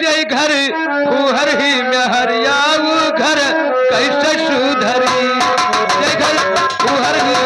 जय घर फुहर ही में हरियाऊ घर कैसे सुधरी जय घर फुहर ही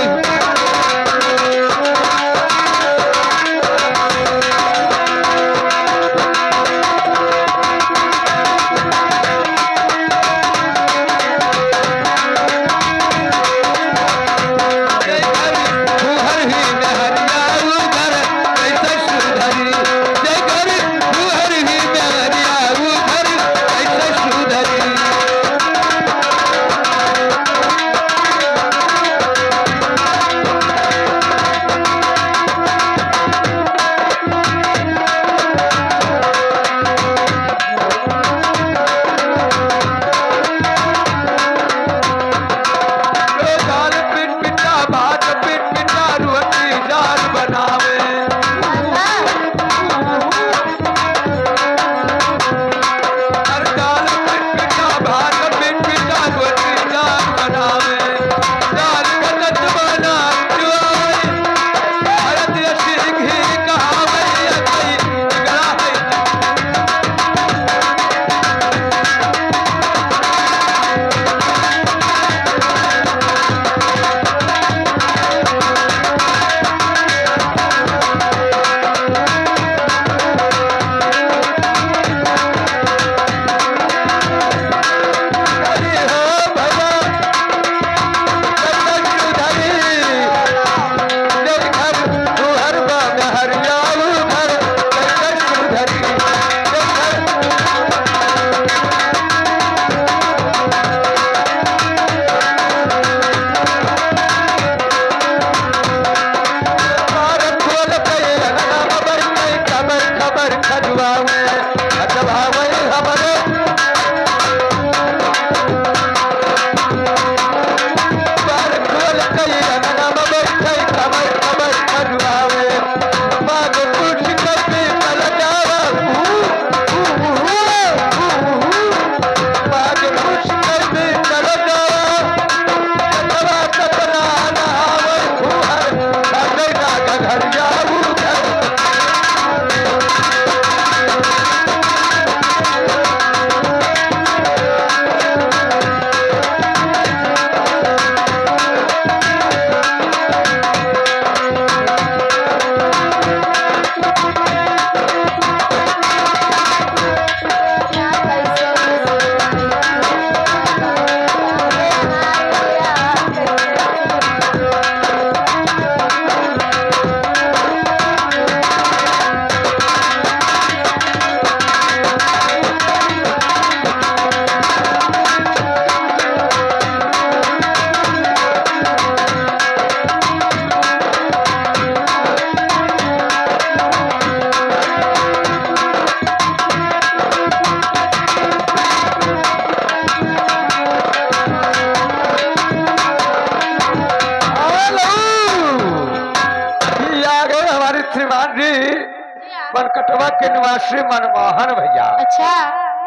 बनकटवा के निवासी मनमोहन भैया। अच्छा।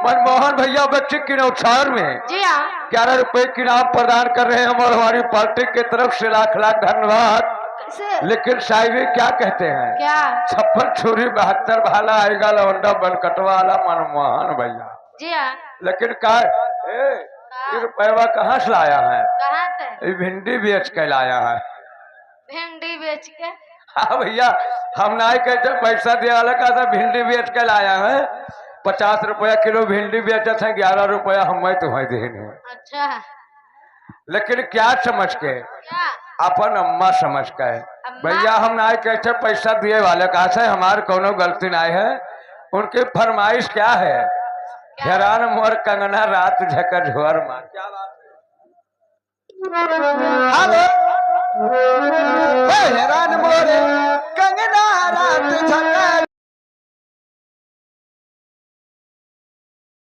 मनमोहन भैया बच्चे किनौछार में जी हाँ 11 रुपए की इनाम प्रदान कर रहे हैं और हमारी पार्टी की तरफ से लाख लाख धन्यवाद। लेकिन साहिबी क्या कहते हैं क्या 56 छुरी 72 भाला आएगा लौंडा बनकटवा वाला मनमोहन भैया। जी हाँ लेकिन का रुपया कहाँ से लाया है? कहाँ से? भिंडी बेच के लाया है। भिंडी बेच के? हाँ भैया हम ना कहते पैसा दिया वाला का था भिंडी बेच के लाया है। 50 रुपया किलो भिंडी बेचा था 11 रुपया हम तुम्हें देने। अच्छा। लेकिन क्या समझ के क्या? अपन अम्मा समझ के भैया हम ना कहते पैसा दिए वाले का से हमारे कोनो गलती नहीं है। उनकी फरमाइश क्या है? हैरान मोर कंगना रात झकर झोर मार। क्या बात है? हैरान मोर कंगना रात झकर